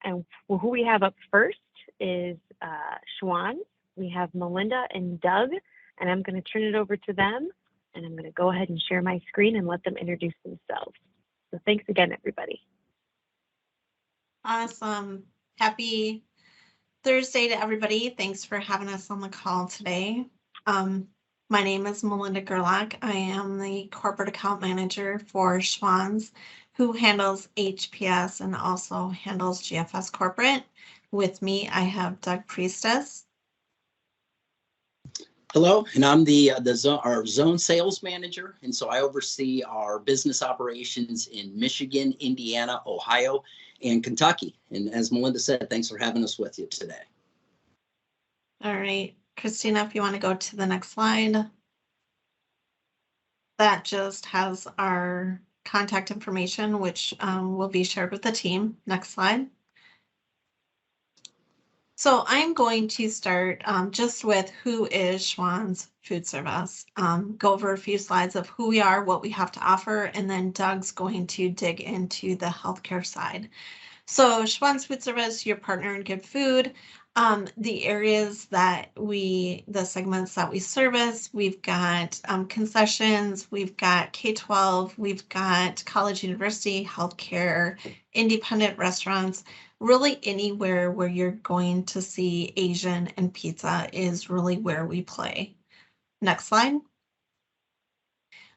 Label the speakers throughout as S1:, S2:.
S1: And who we have up first is Schwan. We have Melinda and Doug, and I'm going to turn it over to them. And I'm going to go ahead and share my screen and let them introduce themselves. So thanks again, everybody.
S2: Awesome. Happy Thursday to everybody. Thanks for having us on the call today. My name is Melinda Gerlach. I am the corporate account manager for Schwan's, who handles HPS and also handles GFS corporate. With me, I have Doug Priestess.
S3: Hello, and I'm our zone sales manager, and so I oversee our business operations in Michigan, Indiana, Ohio, and Kentucky. And as Melinda said, thanks for having us with you today.
S2: All right, Christina, if you want to go to the next slide. That just has our contact information, which will be shared with the team. Next slide. So I'm going to start just with who is Schwan's Food Service. Go over a few slides of who we are, what we have to offer, and then Doug's going to dig into the healthcare side. So Schwan's Food Service, your partner in good food. The areas that the segments that we service, we've got concessions, we've got K-12, we've got college, university, healthcare, independent restaurants. Really anywhere where you're going to see Asian and pizza is really where we play. Next slide.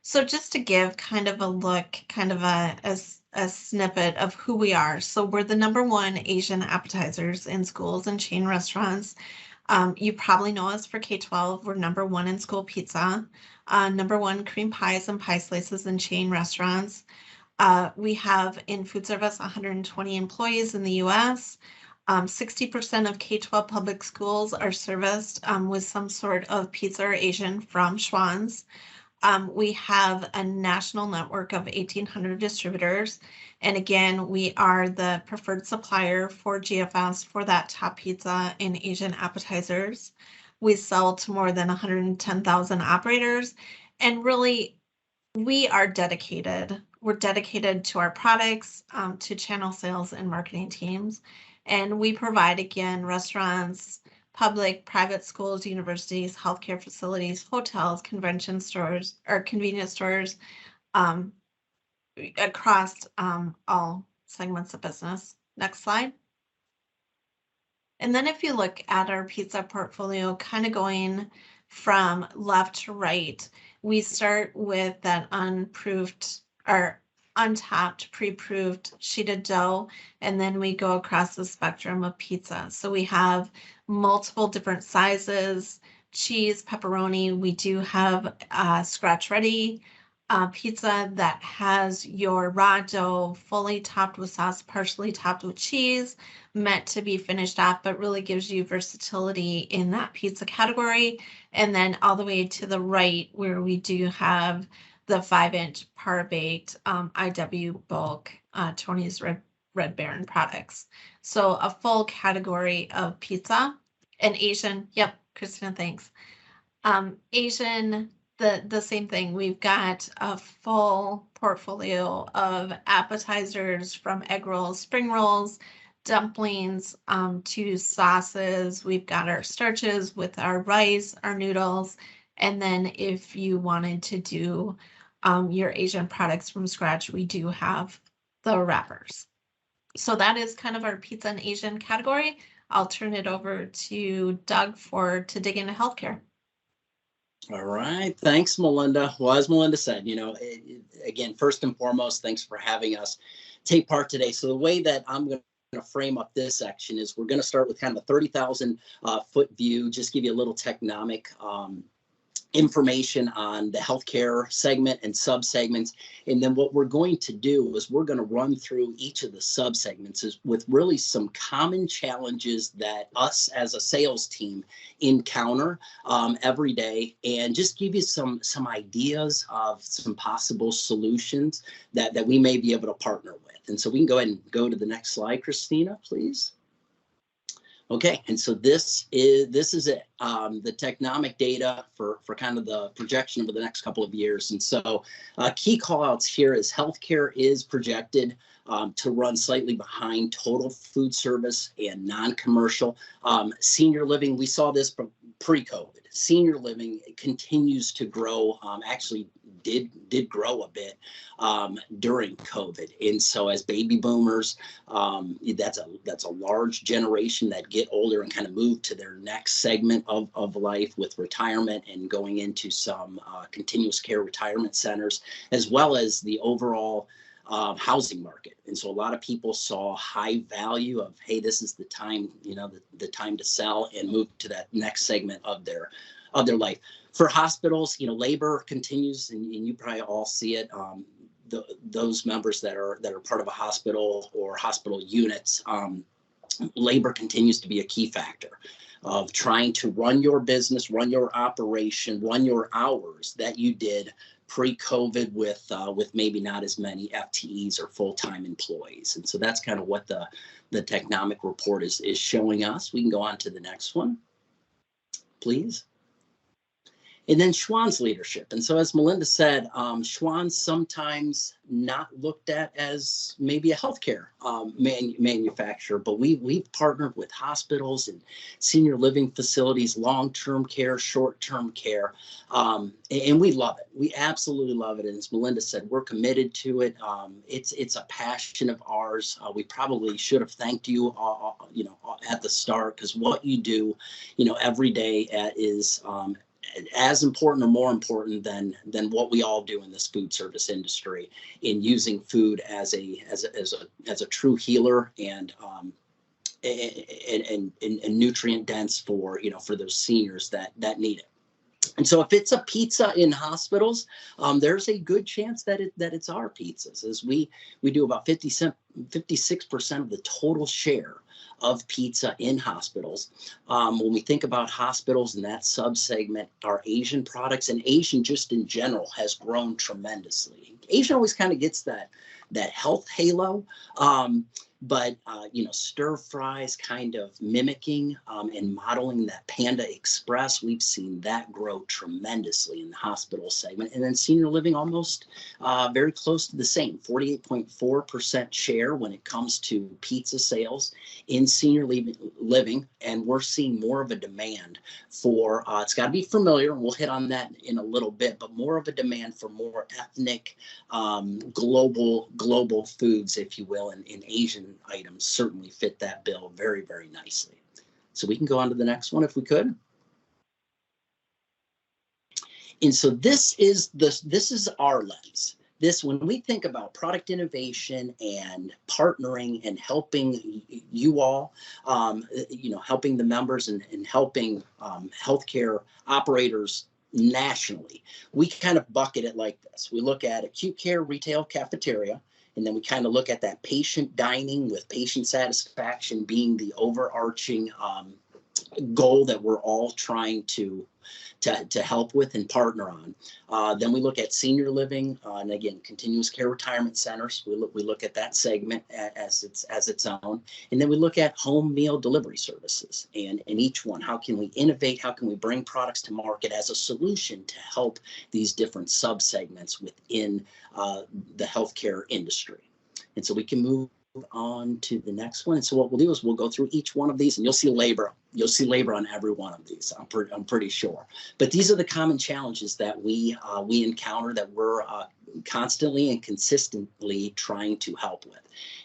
S2: So just to give kind of a look, kind of a snippet of who we are. So we're the #1 Asian appetizers in schools and chain restaurants. You probably know us for K-12. We're #1 in school pizza, #1 cream pies and pie slices in chain restaurants. We have in food service 120 employees in the US. 60% of K-12 public schools are serviced with some sort of pizza or Asian from Schwan's. We have a national network of 1,800 distributors. And again, we are the preferred supplier for GFS for that top pizza and Asian appetizers. We sell to more than 110,000 operators. And really, we are dedicated. We're dedicated to our products, to channel sales and marketing teams. And we provide, again, restaurants, public, private schools, universities, healthcare facilities, hotels, convention stores, or convenience stores across all segments of business. Next slide. And then if you look at our pizza portfolio, kind of going from left to right, we start with that unproofed or untapped, pre-proofed sheeted dough, and then we go across the spectrum of pizza. So we have multiple different sizes, cheese, pepperoni. We do have scratch ready pizza that has your raw dough fully topped with sauce, partially topped with cheese, meant to be finished off, but really gives you versatility in that pizza category. And then all the way to the right where we do have the 5-inch par-baked IW bulk Tony's Red Baron products. So a full category of pizza and Asian. Yep, Christina, thanks. Asian, the same thing. We've got a full portfolio of appetizers from egg rolls, spring rolls, dumplings, to sauces. We've got our starches with our rice, our noodles, and then if you wanted to do your Asian products from scratch, we do have the wrappers. So that is kind of our pizza and Asian category. I'll turn it over to Doug to dig into healthcare.
S3: All right. Thanks, Melinda. Well, as Melinda said, again, first and foremost, thanks for having us take part today. So the way that I'm going to frame up this section is we're going to start with kind of a 30,000 foot view, just give you a little technomic information on the healthcare segment and subsegments. And then what we're going to do is we're going to run through each of the subsegments with really some common challenges that us as a sales team encounter every day, and just give you some ideas of some possible solutions that we may be able to partner with. And so we can go ahead and go to the next slide, Christina, please. Okay, and so this is it. The Technomic data for kind of the projection over the next couple of years. And so key callouts here is healthcare is projected to run slightly behind total food service and non-commercial. Senior living, we saw this pre-COVID. Senior living continues to grow. Actually, did grow a bit during COVID. And so as baby boomers, that's a large generation that get older and kind of move to their next segment of life with retirement and going into some continuous care retirement centers, as well as the overall housing market. And so a lot of people saw high value of, hey, this is the time, the time to sell and move to that next segment of their life. For hospitals, labor continues, and you probably all see it. Those members that are part of a hospital or hospital units, labor continues to be a key factor of trying to run your business, run your operation, run your hours that you did pre-COVID with maybe not as many FTEs or full-time employees. And so that's kind of what the Technomic report is showing us. We can go on to the next one, please. And then Schwan's leadership. And so as Melinda said, Schwan's sometimes not looked at as maybe a healthcare manufacturer, but we've partnered with hospitals and senior living facilities, long-term care, short-term care, and we love it. We absolutely love it. And as Melinda said, we're committed to it. It's a passion of ours. We probably should have thanked you, at the start, because what you do, every day is as important or more important than what we all do in this food service industry in using food as a true healer and nutrient dense for those seniors that need it. And so if it's a pizza in hospitals, there's a good chance that it's our pizzas, as we do about 56% of the total share of pizza in hospitals. When we think about hospitals and that subsegment, our Asian products, and Asian just in general has grown tremendously. Asian always kind of gets that health halo, but stir fries kind of mimicking and modeling that Panda Express, we've seen that grow tremendously in the hospital segment. And then senior living almost very close to the same, 48.4% share when it comes to pizza sales in senior living. And we're seeing more of a demand for, it's got to be familiar, and we'll hit on that in a little bit, but more of a demand for more ethnic, global foods, if you will, and Asian items certainly fit that bill very, very nicely. So we can go on to the next one if we could. And so this is our lens. When we think about product innovation and partnering and helping you all, helping the members and helping healthcare operators nationally, we kind of bucket it like this. We look at acute care, retail, cafeteria, and then we kind of look at that patient dining with patient satisfaction being the overarching goal that we're all trying to help with and partner on. Then we look at senior living, and again, continuous care retirement centers. We look at that segment as its own, and then we look at home meal delivery services. And in each one, how can we innovate? How can we bring products to market as a solution to help these different subsegments within the healthcare industry? And so we can move on to the next one. And so what we'll do is we'll go through each one of these, and you'll see labor. You'll see labor on every one of these. I'm pretty sure. But these are the common challenges that we encounter, that we're constantly and consistently trying to help with.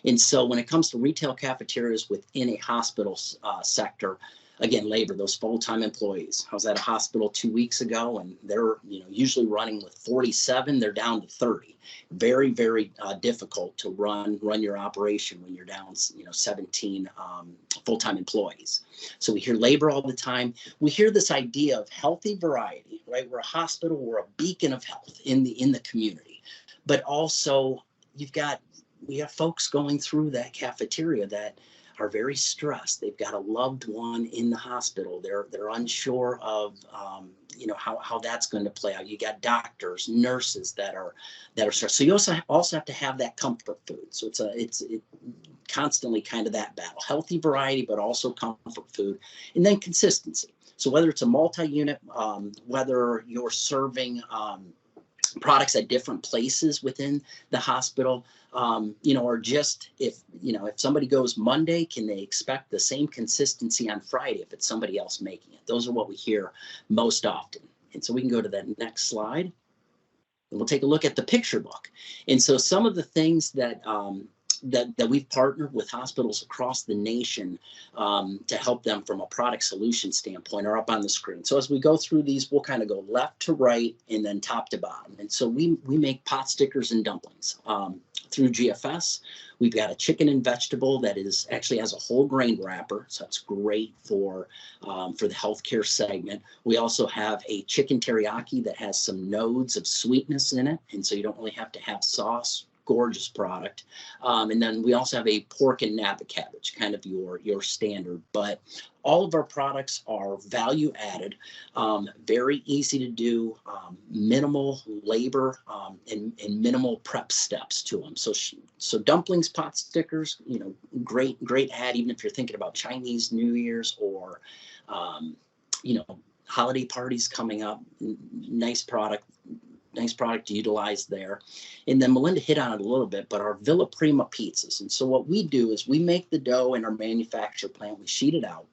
S3: And so when it comes to retail cafeterias within a hospital sector, again, labor, those full-time employees. I was at a hospital 2 weeks ago, and they're usually running with 47. They're down to 30. Very, very difficult to run your operation when you're down 17 full-time employees. So we hear labor all the time. We hear this idea of healthy variety, right? We're a hospital, we're a beacon of health in the community, but also we have folks going through that cafeteria that are very stressed. They've got a loved one in the hospital. They're unsure of how that's going to play out. You got doctors, nurses that are stressed. So you also have to have that comfort food. So constantly kind of that battle, healthy variety, but also comfort food, and then consistency. So whether it's a multi-unit, whether you're serving products at different places within the hospital, or just if somebody goes Monday, can they expect the same consistency on Friday if it's somebody else making it? Those are what we hear most often. And so we can go to that next slide, and we'll take a look at the picture book. And so some of the things that that we've partnered with hospitals across the nation to help them from a product solution standpoint are up on the screen. So as we go through these, we'll kind of go left to right and then top to bottom. And so we make pot stickers and dumplings through GFS. We've got a chicken and vegetable that actually has a whole grain wrapper, so that's great for the healthcare segment. We also have a chicken teriyaki that has some nodes of sweetness in it, and so you don't really have to have sauce. Gorgeous product. And then we also have a pork and Napa cabbage, kind of your standard. But all of our products are value added, very easy to do, minimal labor and minimal prep steps to them. So dumplings, pot stickers, great add, even if you're thinking about Chinese New Year's or holiday parties coming up. Nice product to utilize there. And then Melinda hit on it a little bit, but our Villa Prima pizzas. And so what we do is we make the dough in our manufacture plant, we sheet it out,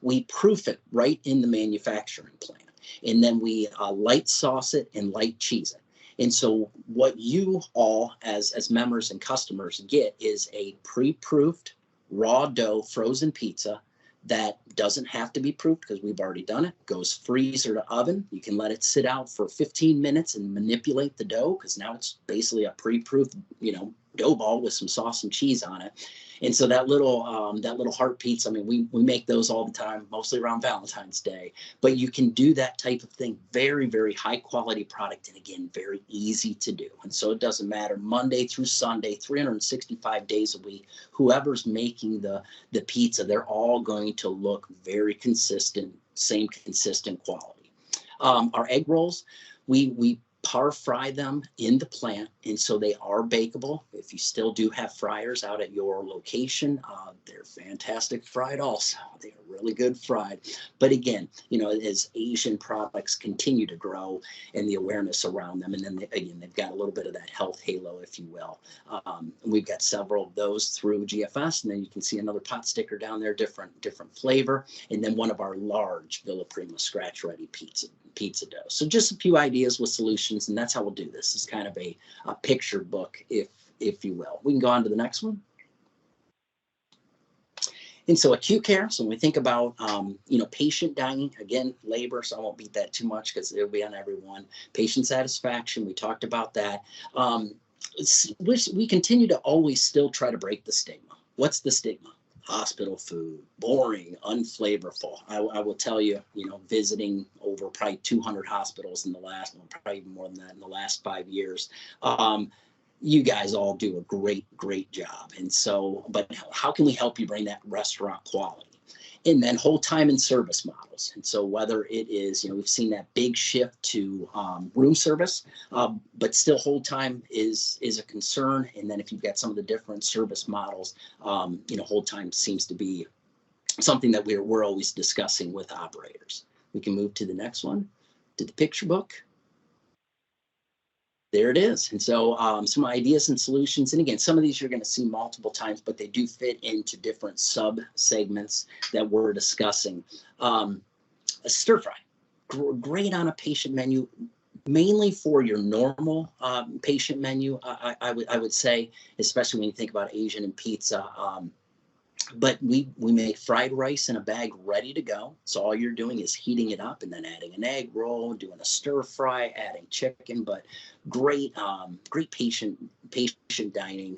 S3: we proof it right in the manufacturing plant, and then we light sauce it and light cheese it. And so what you all as members and customers get is a pre-proofed raw dough frozen pizza that doesn't have to be proofed because we've already done it. Goes freezer to oven. You can let it sit out for 15 minutes and manipulate the dough because now it's basically a pre-proofed, dough ball with some sauce and cheese on it. And so that little heart pizza, we make those all the time, mostly around Valentine's Day. But you can do that type of thing. Very, very high quality product, and again, very easy to do. And so it doesn't matter Monday through Sunday, 365 days a week. Whoever's making the pizza, they're all going to look very consistent, same consistent quality. Our egg rolls, we par fry them in the plant, and so they are bakeable. If you still do have fryers out at your location, they're fantastic fried also. They are really good fried. But again, as Asian products continue to grow and the awareness around them, and then they've got a little bit of that health halo, if you will. We've got several of those through GFS, and then you can see another pot sticker down there, different flavor, and then one of our large Villa Prima scratch ready pizza dough. So just a few ideas with solutions, and that's how we'll do this. It's kind of a picture book, if you will. We can go on to the next one. And so acute care, so when we think about, patient dining, again, labor, so I won't beat that too much because it'll be on everyone. Patient satisfaction, we talked about that. We continue to always still try to break the stigma. What's the stigma? Hospital food, boring, unflavorful. I will tell you, visiting over probably 200 hospitals in the last, probably even more than that in the last 5 years. You guys all do a great job. And so, but how can we help you bring that restaurant quality? And then whole time and service models. And so whether it is, we've seen that big shift to room service, but still whole time is a concern. And then if you've got some of the different service models, whole time seems to be something that we're always discussing with operators. We can move to the next one, to the picture book. There it is. And so some ideas and solutions. And again, some of these you're going to see multiple times, but they do fit into different sub segments that we're discussing. A stir fry, great on a patient menu, mainly for your normal patient menu, I would say, especially when you think about Asian and pizza. But we make fried rice in a bag ready to go. So all you're doing is heating it up and then adding an egg roll, doing a stir fry, adding chicken, but great patient dining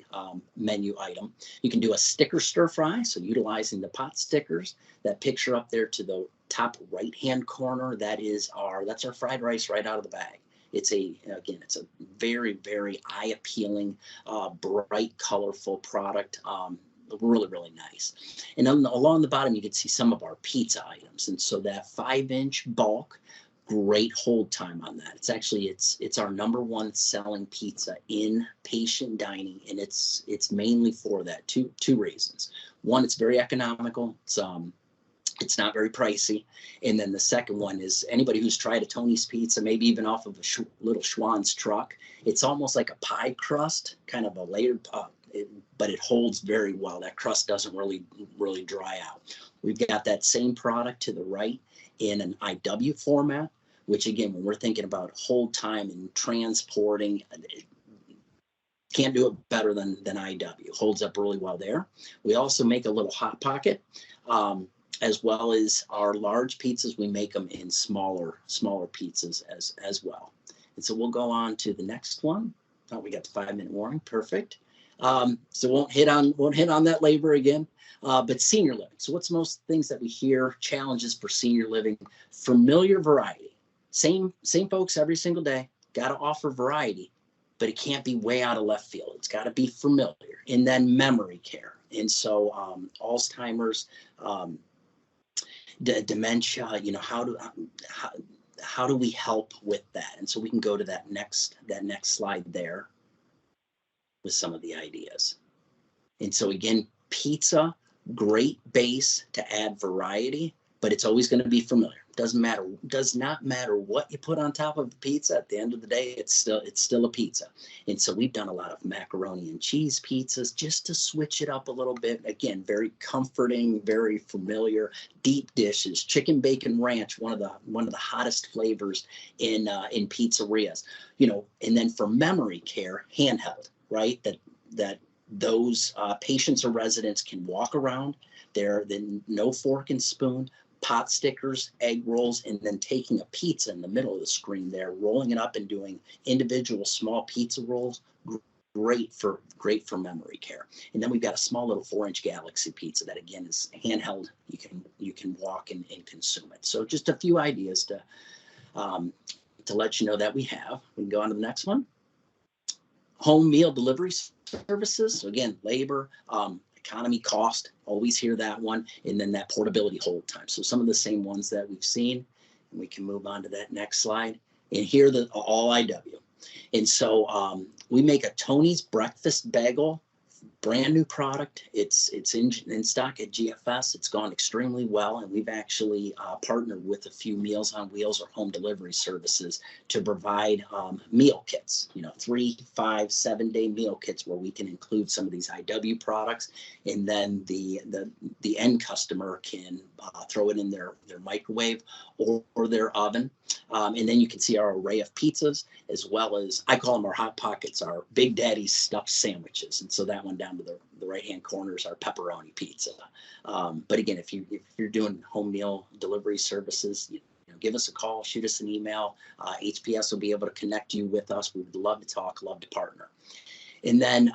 S3: menu item. You can do a sticker stir fry. So utilizing the pot stickers, that picture up there to the top right-hand corner, that's our fried rice right out of the bag. It's a very, very eye appealing, bright, colorful product. Really nice. And then along the bottom, you can see some of our pizza items. And so that 5-inch bulk great hold time on that. It's actually it's our #1 selling pizza in patient dining, and it's mainly for that two reasons. One, it's very economical. It's not very pricey. And then the second one is anybody who's tried a Tony's pizza, maybe even off of a little Schwan's truck, it's almost like a pie crust, kind of a layered but it holds very well. That crust doesn't really dry out. We've got that same product to the right in an IW format, which again, when we're thinking about hold time and transporting, can't do it better than IW. Holds up really well there. We also make a little hot pocket, as well as our large pizzas. We make them in smaller pizzas as well. And so we'll go on to the next one. Oh, we got the 5-minute warning. Perfect. So won't hit on that labor again. But senior living. So what's most things that we hear, challenges for senior living? Familiar variety. Same folks every single day. Got to offer variety, but it can't be way out of left field. It's got to be familiar. And then memory care. And so Alzheimer's, dementia, how do we help with that? And so we can go to that next slide there with some of the ideas. And so again, pizza, great base to add variety, but it's always going to be familiar. Does not matter what you put on top of the pizza. At the end of the day, it's still a pizza. And so we've done a lot of macaroni and cheese pizzas just to switch it up a little bit. Again, very comforting, very familiar. Deep dishes, chicken bacon ranch, one of the hottest flavors in pizzerias. And then for memory care, handheld, right? That those patients or residents can walk around. Then no fork and spoon. Pot stickers, egg rolls, and then taking a pizza in the middle of the screen there, rolling it up and doing individual small pizza rolls. Great for memory care. And then we've got a small little 4-inch Galaxy pizza that again is handheld. You can walk and consume it. So just a few ideas to let you know that we have. We can go on to the next one. Home meal delivery services. So again, labor, economy, cost, always hear that one, and then that portability hold time. So some of the same ones that we've seen, and we can move on to that next slide. And here the all IW. And so we make a Tony's breakfast bagel, brand new product. It's in stock at GFS. It's gone extremely well, and we've actually partnered with a few Meals on Wheels or home delivery services to provide meal kits, 3, 5, 7-day meal kits where we can include some of these IW products, and then the end customer can throw it in their microwave or their oven. And then you can see our array of pizzas, as well as, I call them our Hot Pockets, our Big Daddy's stuffed sandwiches. And so that one down to the right-hand corner is our pepperoni pizza. But again, if you're doing home meal delivery services, give us a call, shoot us an email. HPS will be able to connect you with us. We would love to talk, love to partner. And then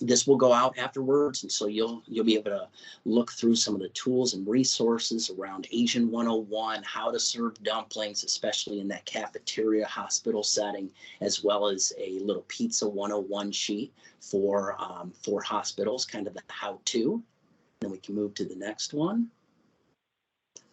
S3: this will go out afterwards, and so you'll be able to look through some of the tools and resources around Asian 101, how to serve dumplings, especially in that cafeteria hospital setting, as well as a little pizza 101 sheet for hospitals, kind of the how-to. Then we can move to the next one.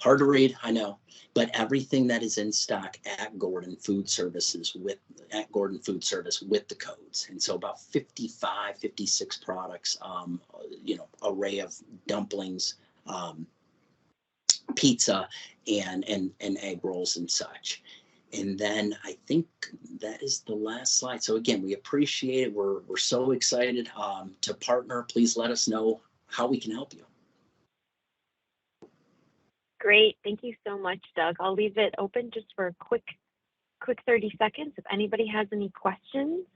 S3: Hard to read, I know, but everything that is in stock at Gordon Food Service with the codes. And so about 55, 56 products, array of dumplings, pizza, and egg rolls and such. And then I think that is the last slide. So again, we appreciate it. We're so excited to partner. Please let us know how we can help you.
S1: Great. Thank you so much, Doug. I'll leave it open just for a quick 30 seconds if anybody has any questions.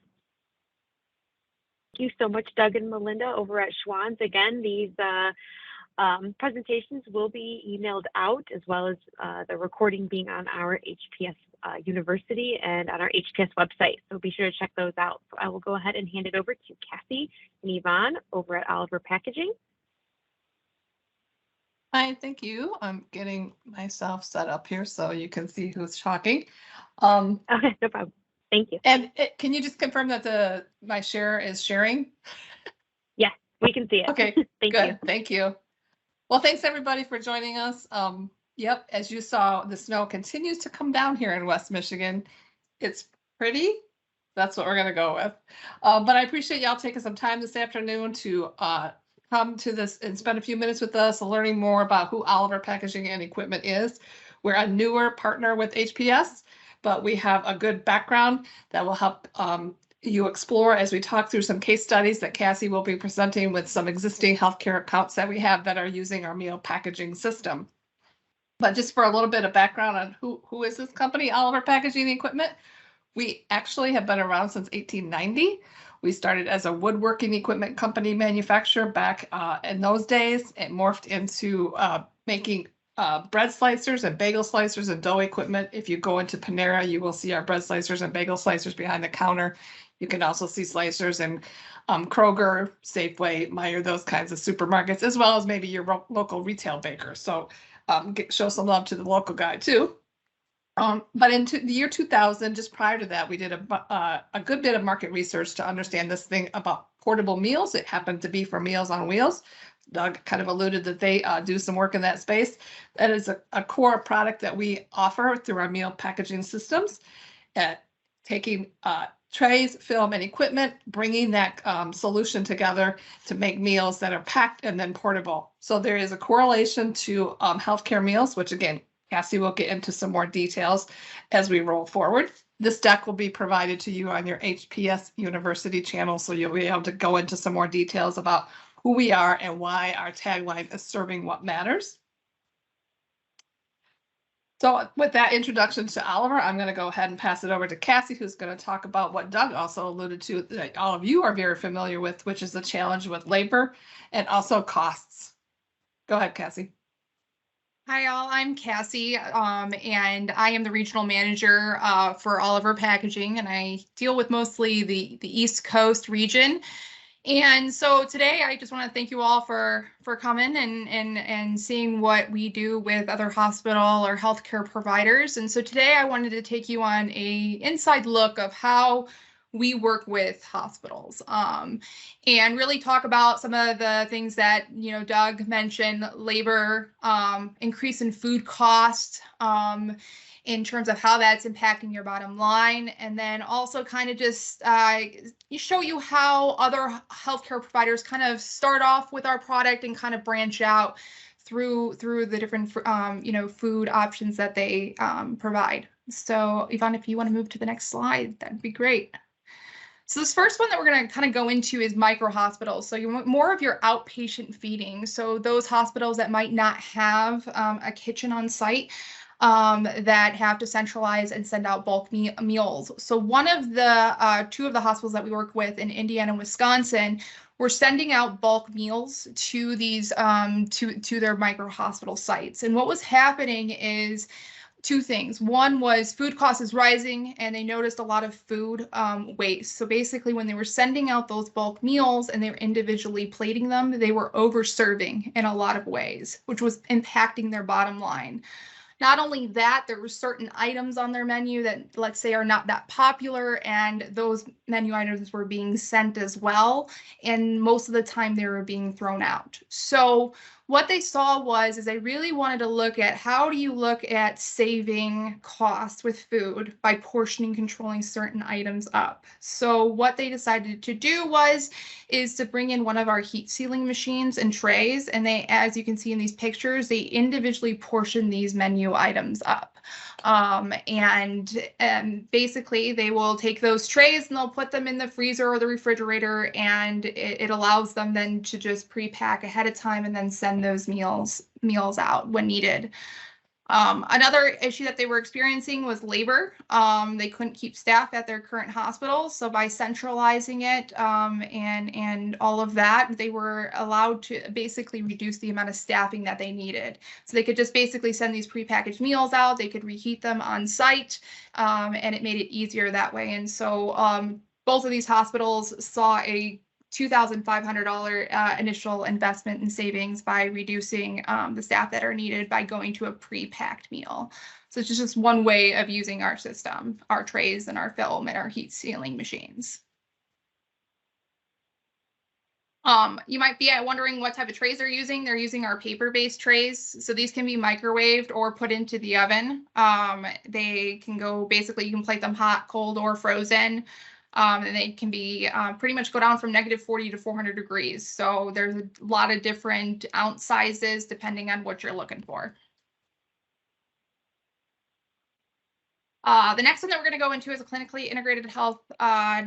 S1: Thank you so much, Doug and Melinda over at Schwan's. Again, these presentations will be emailed out, as well as the recording being on our HPS University and on our HPS website. So be sure to check those out. So I will go ahead and hand it over to Kathy and Yvonne over at Oliver Packaging.
S4: Hi, thank you. I'm getting myself set up here so you can see who's talking.
S1: Okay, no problem. Thank you.
S4: And can you just confirm that my share is sharing?
S1: Yes, we can see it.
S4: Okay,
S1: Thank
S4: good.
S1: you.
S4: Thank you. Well, thanks everybody for joining us. Yep, as you saw, the snow continues to come down here in West Michigan. It's pretty. That's what we're gonna go with. But I appreciate y'all taking some time this afternoon to come to this and spend a few minutes with us, learning more about who Oliver Packaging and Equipment is. We're a newer partner with HPS, but we have a good background that will help you explore as we talk through some case studies that Cassie will be presenting with some existing healthcare accounts that we have that are using our meal packaging system. But just for a little bit of background on who is this company, Oliver Packaging Equipment, we actually have been around since 1890. We started as a woodworking equipment company manufacturer back in those days. It morphed into making bread slicers and bagel slicers and dough equipment. If you go into Panera, you will see our bread slicers and bagel slicers behind the counter. You can also see slicers in Kroger, Safeway, Meijer, those kinds of supermarkets, as well as maybe your local retail baker. So show some love to the local guy too. But in the year 2000, just prior to that, we did a good bit of market research to understand this thing about portable meals. It happened to be for Meals on Wheels. Doug kind of alluded that they do some work in that space. That is a core product that we offer through our meal packaging systems, taking trays, film, and equipment, bringing that solution together to make meals that are packed and then portable. So there is a correlation to healthcare meals, which again, Cassie will get into some more details as we roll forward. This deck will be provided to you on your HPS University channel, so you'll be able to go into some more details about who we are and why our tagline is serving what matters. So with that introduction to Oliver, I'm going to go ahead and pass it over to Cassie, who's going to talk about what Doug also alluded to, that all of you are very familiar with, which is the challenge with labor and also costs. Go ahead, Cassie.
S5: Hi, all. I'm Cassie, and I am the regional manager for Oliver Packaging, and I deal with mostly the East Coast region. And so today, I just want to thank you all for coming and seeing what we do with other hospital or healthcare providers. And so today, I wanted to take you on a inside look of how we work with hospitals, and really talk about some of the things that, Doug mentioned: labor, increase in food costs, in terms of how that's impacting your bottom line, and then also kind of just show you how other healthcare providers kind of start off with our product and kind of branch out through the different food options that they provide. So Yvonne, if you want to move to the next slide, that'd be great. So this first one that we're going to kind of go into is micro hospitals. So you want more of your outpatient feeding. So those hospitals that might not have a kitchen on site, that have to centralize and send out bulk meals. So one of the two of the hospitals that we work with in Indiana and Wisconsin, we're sending out bulk meals to these to their micro hospital sites. And what was happening is two things. One was food cost is rising, and they noticed a lot of food waste. So basically, when they were sending out those bulk meals and they were individually plating them, they were over serving in a lot of ways, which was impacting their bottom line. Not only that, there were certain items on their menu that, let's say, are not that popular, and those menu items were being sent as well. And most of the time they were being thrown out. So what they saw is they really wanted to look at how do you look at saving costs with food by portioning, controlling certain items up. So what they decided to do is to bring in one of our heat sealing machines and trays. And they, as you can see in these pictures, they individually portion these menu items up. And basically they will take those trays and they'll put them in the freezer or the refrigerator, and it allows them then to just pre-pack ahead of time and then send those meals out when needed. Another issue that they were experiencing was labor. They couldn't keep staff at their current hospitals. So by centralizing it and all of that, they were allowed to basically reduce the amount of staffing that they needed. So they could just basically send these prepackaged meals out. They could reheat them on site, and it made it easier that way. And so both of these hospitals saw a $2,500 initial investment in savings by reducing the staff that are needed by going to a pre-packed meal. So it's just one way of using our system, our trays and our film and our heat sealing machines. You might be wondering what type of trays they're using. They're using our paper-based trays. So these can be microwaved or put into the oven. They can go, basically, you can plate them hot, cold, or frozen. And they can be pretty much go down from -40 to 400 degrees. So there's a lot of different ounce sizes depending on what you're looking for. The next one that we're going to go into is a clinically integrated health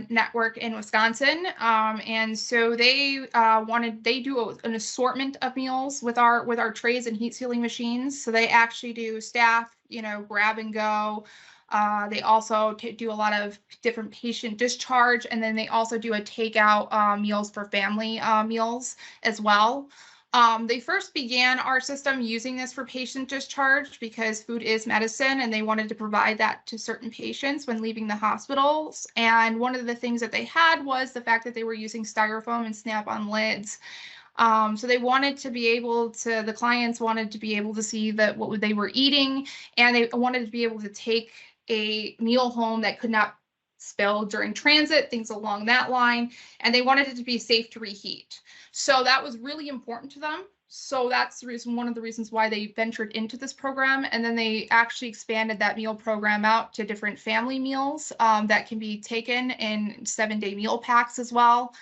S5: network in Wisconsin. And so they do an assortment of meals with our trays and heat sealing machines. So they actually do staff, grab and go. They also do a lot of different patient discharge, and then they also do a takeout meals for family meals as well. They first began our system using this for patient discharge because food is medicine, and they wanted to provide that to certain patients when leaving the hospitals. And one of the things that they had was the fact that they were using styrofoam and snap-on lids. So they wanted to be able to, the clients wanted to be able to see that what they were eating, and they wanted to be able to take a meal home that could not spill during transit, things along that line, and they wanted it to be safe to reheat. So that was really important to them. So that's the reason, one of the reasons why they ventured into this program. And then they actually expanded that meal program out to different family meals that can be taken in 7-day meal packs as well.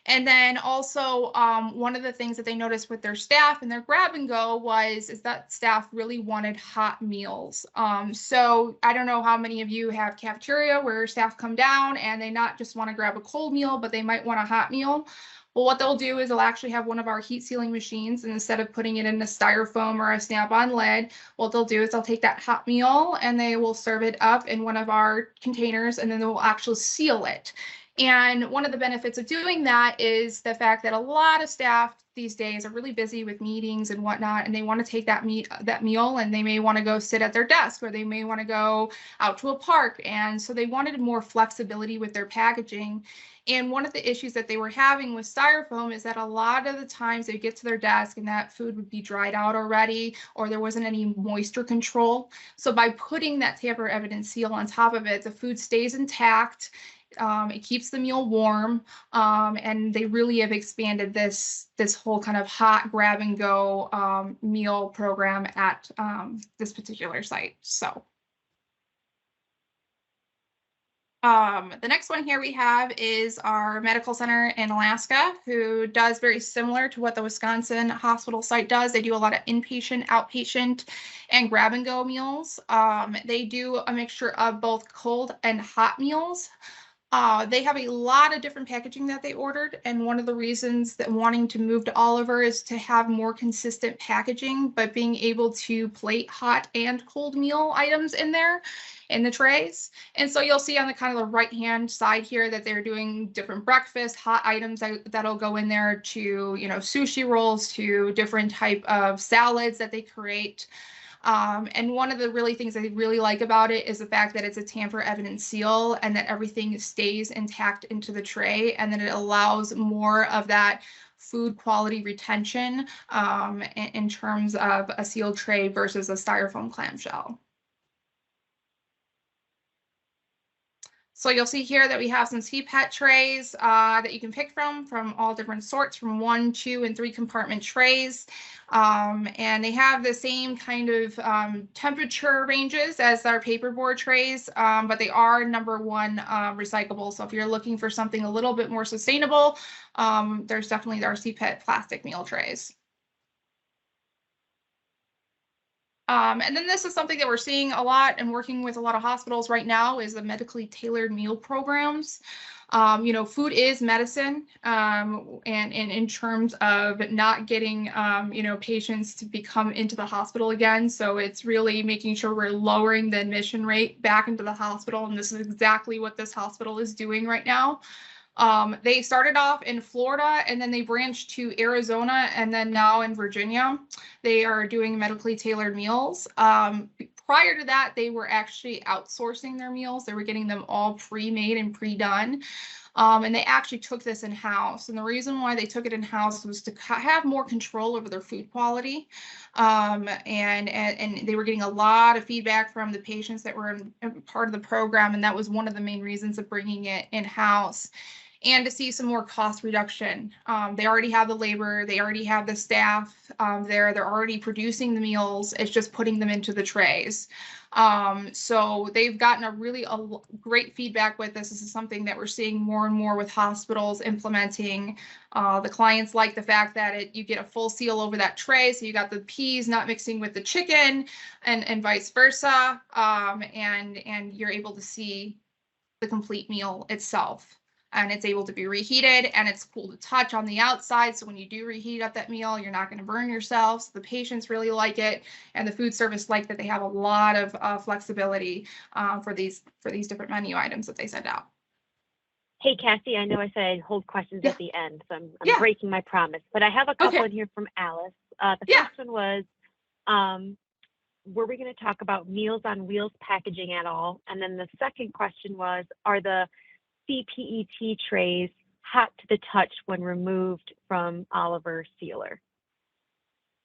S5: And then also one of the things that they noticed with their staff and their grab and go is that staff really wanted hot meals. So I don't know how many of you have cafeteria where staff come down and they not just want to grab a cold meal, but they might want a hot meal. Well, what they'll do is they'll actually have one of our heat sealing machines, and instead of putting it in a styrofoam or a snap-on lid, what they'll do is they'll take that hot meal and they will serve it up in one of our containers, and then they will actually seal it. And one of the benefits of doing that is the fact that a lot of staff these days are really busy with meetings and whatnot, and they want to take that meal, and they may want to go sit at their desk, or they may want to go out to a park. And so they wanted more flexibility with their packaging. And one of the issues that they were having with styrofoam is that a lot of the times they get to their desk and that food would be dried out already, or there wasn't any moisture control. So by putting that tamper evident seal on top of it, the food stays intact. It keeps the meal warm, and they really have expanded this whole kind of hot grab and go meal program at this particular site. So the next one here we have is our medical center in Alaska, who does very similar to what the Wisconsin hospital site does. They do a lot of inpatient, outpatient, and grab and go meals. They do a mixture of both cold and hot meals. They have a lot of different packaging that they ordered, and one of the reasons that wanting to move to Oliver is to have more consistent packaging, but being able to plate hot and cold meal items in there in the trays. And so you'll see on the kind of the right hand side here that they're doing different breakfast hot items that'll go in there, to sushi rolls, to different type of salads that they create. And one of the things I really like about it is the fact that it's a tamper evident seal, and that everything stays intact into the tray, and then it allows more of that food quality retention in terms of a sealed tray versus a styrofoam clamshell. So you'll see here that we have some CPET trays that you can pick from all different sorts, from 1, 2, and 3 compartment trays. And they have the same kind of temperature ranges as our paperboard trays, but they are #1 recyclable. So if you're looking for something a little bit more sustainable, there's definitely our CPET plastic meal trays. And then this is something that we're seeing a lot and working with a lot of hospitals right now, is the medically tailored meal programs. Food is medicine, and in terms of not getting, patients to come into the hospital again. So it's really making sure we're lowering the admission rate back into the hospital. And this is exactly what this hospital is doing right now. They started off in Florida, and then they branched to Arizona, and then now in Virginia. They are doing medically tailored meals. Prior to that, they were actually outsourcing their meals. They were getting them all pre-made and pre-done. And they actually took this in-house. And the reason why they took it in-house was to have more control over their food quality. And they were getting a lot of feedback from the patients that were part of the program. And that was one of the main reasons of bringing it in-house. and to see some more cost reduction. They already have the labor, they already have the staff there, they're already producing the meals, it's just putting them into the trays. So they've gotten a great feedback with this. This is something that we're seeing more and more with hospitals implementing. The clients like the fact that you get a full seal over that tray, so you got the peas not mixing with the chicken, and vice versa, and you're able to see the complete meal itself. And it's able to be reheated, and it's cool to touch on the outside. So when you do reheat up that meal, you're not going to burn yourself. So the patients really like it, and the food service like that they have a lot of flexibility for these different menu items that they send out.
S1: Hey, Cassie, I know I said I'd hold questions
S5: Yeah.
S1: at the end, so I'm
S5: Yeah.
S1: breaking my promise. But I have a couple
S5: Okay.
S1: in here from Alice. The
S5: Yeah.
S1: first one was, were we going to talk about Meals on Wheels packaging at all? And then the second question was, are the CPET trays hot to the touch when removed from Oliver sealer?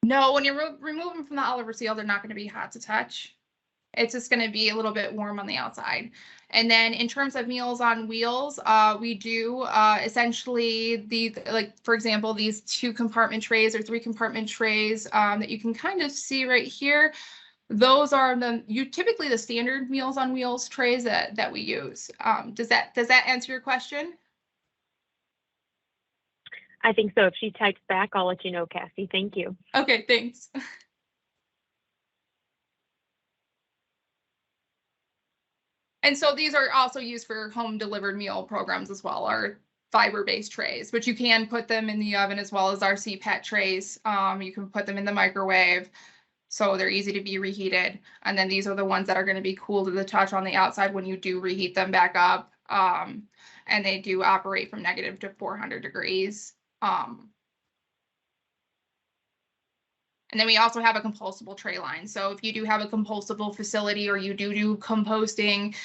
S5: No, when you remove them from the Oliver seal, they're not going to be hot to touch. It's just going to be a little bit warm on the outside. And then in terms of Meals on Wheels, we do essentially for example, these 2 compartment trays or 3 compartment trays that you can kind of see right here. Those are typically the standard Meals on Wheels trays that we use. Does that answer your question?
S1: I think so. If she types back, I'll let you know, Cassie. Thank you.
S5: Okay, thanks. And so these are also used for home delivered meal programs as well, our fiber-based trays, but you can put them in the oven as well as our CPET trays. You can put them in the microwave, so they're easy to be reheated. And then these are the ones that are going to be cool to the touch on the outside when you do reheat them back up. And they do operate from negative to 400 degrees. And then we also have a compostable tray line. So if you do have a compostable facility or you do composting,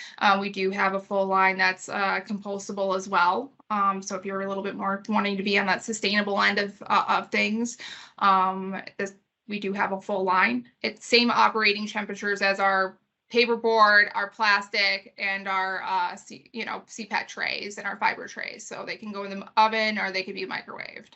S5: we do have a full line that's compostable as well. So if you're a little bit more wanting to be on that sustainable end of things, we do have a full line. It's same operating temperatures as our paperboard, our plastic, and our CPET trays and our fiber trays. So they can go in the oven or they can be microwaved.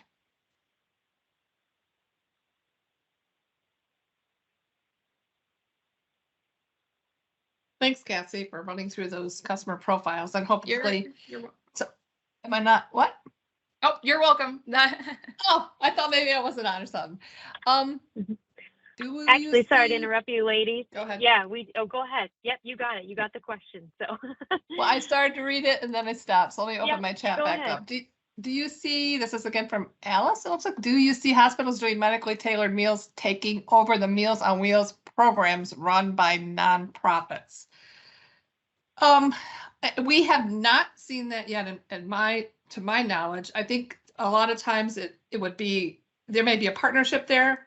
S4: Thanks, Cassie, for running through those customer profiles, and hopefully.
S5: You're welcome.
S4: So, am I not what?
S5: Oh, you're welcome.
S4: Oh, I thought maybe I wasn't on or something.
S1: Actually, sorry to interrupt you, ladies.
S4: Go ahead.
S1: Yeah, go ahead. Yep, you got it. You got the question. So.
S4: Well, I started to read it and then I stopped. So let me open
S1: Yep,
S4: my chat
S1: go
S4: back
S1: ahead.
S4: up. Do you see, this is again from Alice, it looks like, do you see hospitals doing medically tailored meals taking over the Meals on Wheels programs run by nonprofits? We have not seen that yet to my knowledge. I think a lot of times it would be, there may be a partnership there,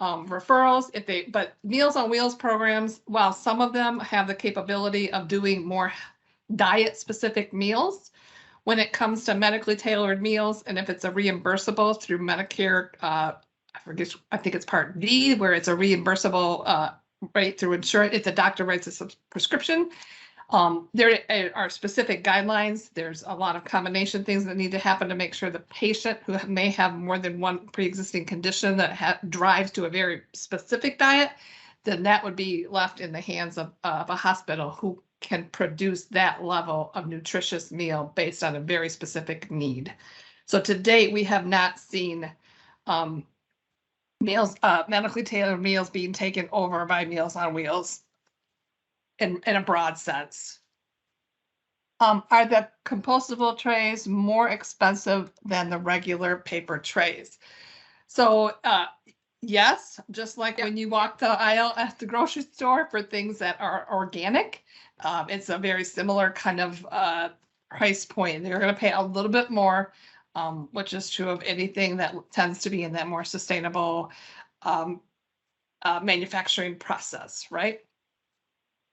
S4: referrals, but Meals on Wheels programs, while some of them have the capability of doing more diet specific meals, when it comes to medically tailored meals, and if it's a reimbursable through Medicare, I think it's Part D, where it's a reimbursable rate through insurance, if the doctor writes a prescription. There are specific guidelines. There's a lot of combination things that need to happen to make sure the patient who may have more than one pre-existing condition that drives to a very specific diet, then that would be left in the hands of a hospital who can produce that level of nutritious meal based on a very specific need. So to date, we have not seen medically tailored meals being taken over by Meals on Wheels in a broad sense. Are the compostable trays more expensive than the regular paper trays? So yes, just like when you walk the aisle at the grocery store for things that are organic, it's a very similar kind of price point. They're going to pay a little bit more, which is true of anything that tends to be in that more sustainable manufacturing process, right?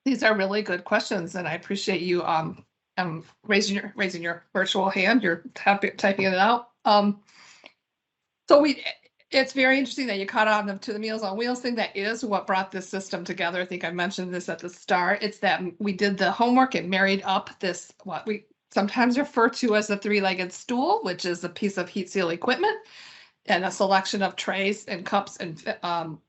S4: These are really good questions, and I appreciate you raising your virtual hand. You're typing it out. So it's very interesting that you caught on to the Meals on Wheels thing. That is what brought this system together. I think I mentioned this at the start. It's that we did the homework and married up this sometimes referred to as the three-legged stool, which is a piece of heat seal equipment and a selection of trays and cups and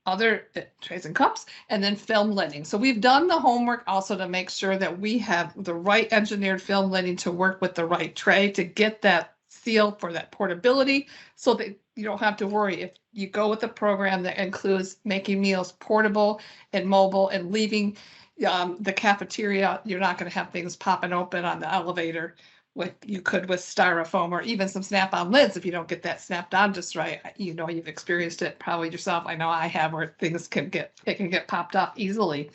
S4: other trays and cups, and then film lidding. So we've done the homework also to make sure that we have the right engineered film lidding to work with the right tray to get that seal for that portability, so that you don't have to worry if you go with a program that includes making meals portable and mobile and leaving the cafeteria. You're not going to have things popping open on the elevator like you could with styrofoam or even some snap-on lids if you don't get that snapped on just right. You know, you've experienced it probably yourself. I know I have, where things can get popped off easily.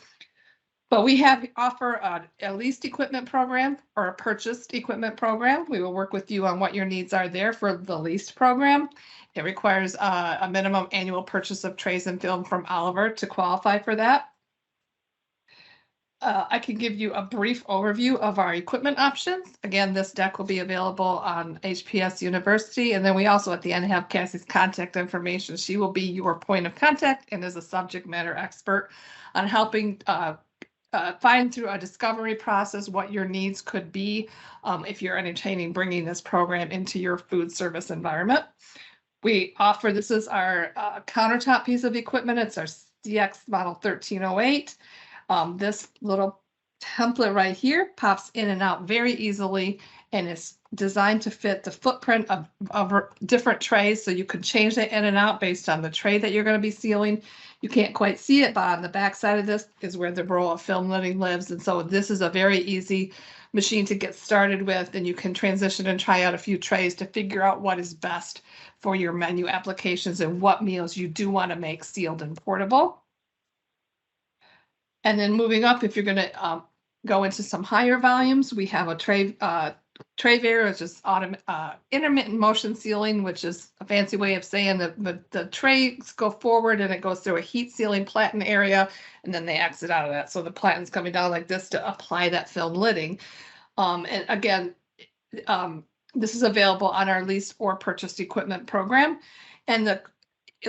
S4: But we offer a leased equipment program or a purchased equipment program. We will work with you on what your needs are there for the leased program. It requires a minimum annual purchase of trays and film from Oliver to qualify for that. I can give you a brief overview of our equipment options. Again, this deck will be available on HPS University. And then we also at the end have Cassie's contact information. She will be your point of contact and is a subject matter expert on helping find through a discovery process what your needs could be if you're entertaining bringing this program into your food service environment. We offer, this is our countertop piece of equipment. It's our CX model 1308. This little template right here pops in and out very easily and is designed to fit the footprint of different trays. So you can change it in and out based on the tray that you're going to be sealing. You can't quite see it, but on the back side of this is where the roll of film lidding lives. And so this is a very easy machine to get started with, and you can transition and try out a few trays to figure out what is best for your menu applications and what meals you do want to make sealed and portable. And then moving up, if you're going to go into some higher volumes, we have a tray Trayvair, which is intermittent motion sealing, which is a fancy way of saying that the trays go forward and it goes through a heat sealing platen area, and then they exit out of that. So the platen's coming down like this to apply that film lidding. And again, this is available on our leased or purchased equipment program. And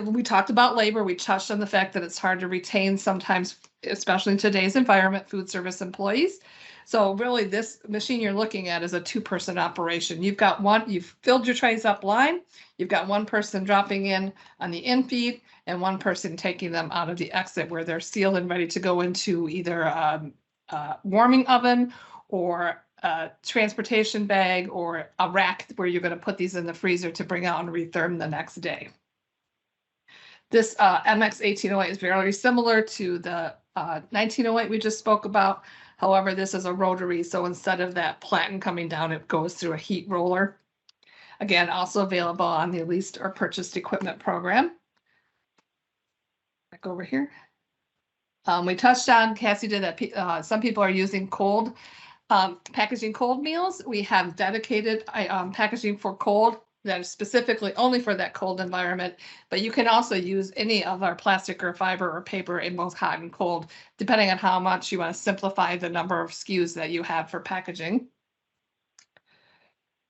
S4: we talked about labor. We touched on the fact that it's hard to retain sometimes, especially in today's environment, food service employees. So really this machine you're looking at is a 2-person operation. You've filled your trays up line. You've got one person dropping in on the in feed and one person taking them out of the exit where they're sealed and ready to go into either a warming oven or a transportation bag or a rack where you're going to put these in the freezer to bring out and retherm the next day. This MX 1808 is very similar to the 1908 we just spoke about. However, this is a rotary, so instead of that platen coming down, it goes through a heat roller. Again, also available on the leased or purchased equipment program. Back over here. We touched on, Cassie did that some people are using packaging cold meals. We have dedicated packaging for cold that is specifically only for that cold environment, but you can also use any of our plastic or fiber or paper in both hot and cold, depending on how much you want to simplify the number of SKUs that you have for packaging.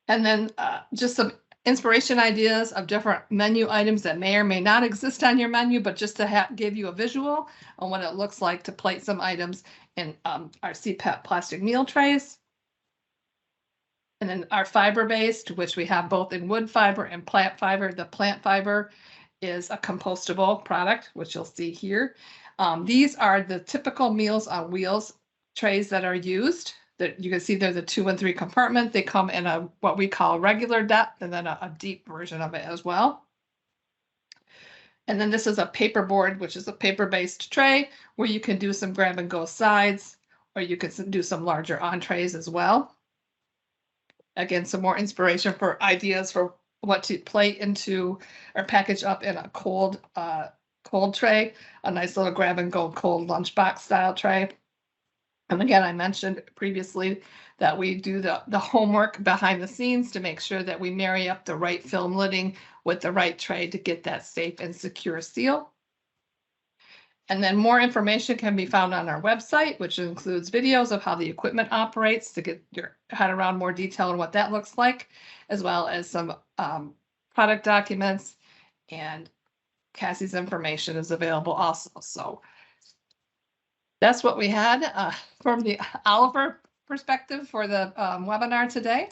S4: And then just some inspiration ideas of different menu items that may or may not exist on your menu, but just to give you a visual on what it looks like to plate some items in our CPET plastic meal trays. And then our fiber-based, which we have both in wood fiber and plant fiber. The plant fiber is a compostable product, which you'll see here. These are the typical Meals on Wheels trays that are used. That you can see they're the 2 and 3 compartment. They come in what we call regular depth and then a deep version of it as well. And then this is a paperboard, which is a paper-based tray where you can do some grab and go sides, or you can do some larger entrees as well. Again, some more inspiration for ideas for what to plate into or package up in a cold tray, a nice little grab and go cold lunchbox style tray. And again, I mentioned previously that we do the homework behind the scenes to make sure that we marry up the right film lidding with the right tray to get that safe and secure seal. And then more information can be found on our website, which includes videos of how the equipment operates to get your head around more detail on what that looks like, as well as some product documents, and Cassie's information is available also. So that's what we had from the Oliver perspective for the webinar today.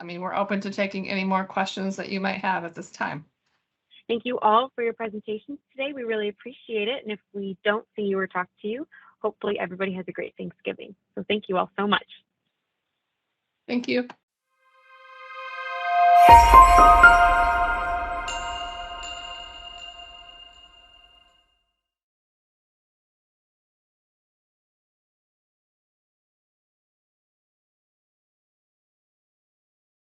S4: I mean, we're open to taking any more questions that you might have at this time.
S1: Thank you all for your presentations today. We really appreciate it. And if we don't see you or talk to you, hopefully everybody has a great Thanksgiving. So thank you all so much.
S4: Thank you.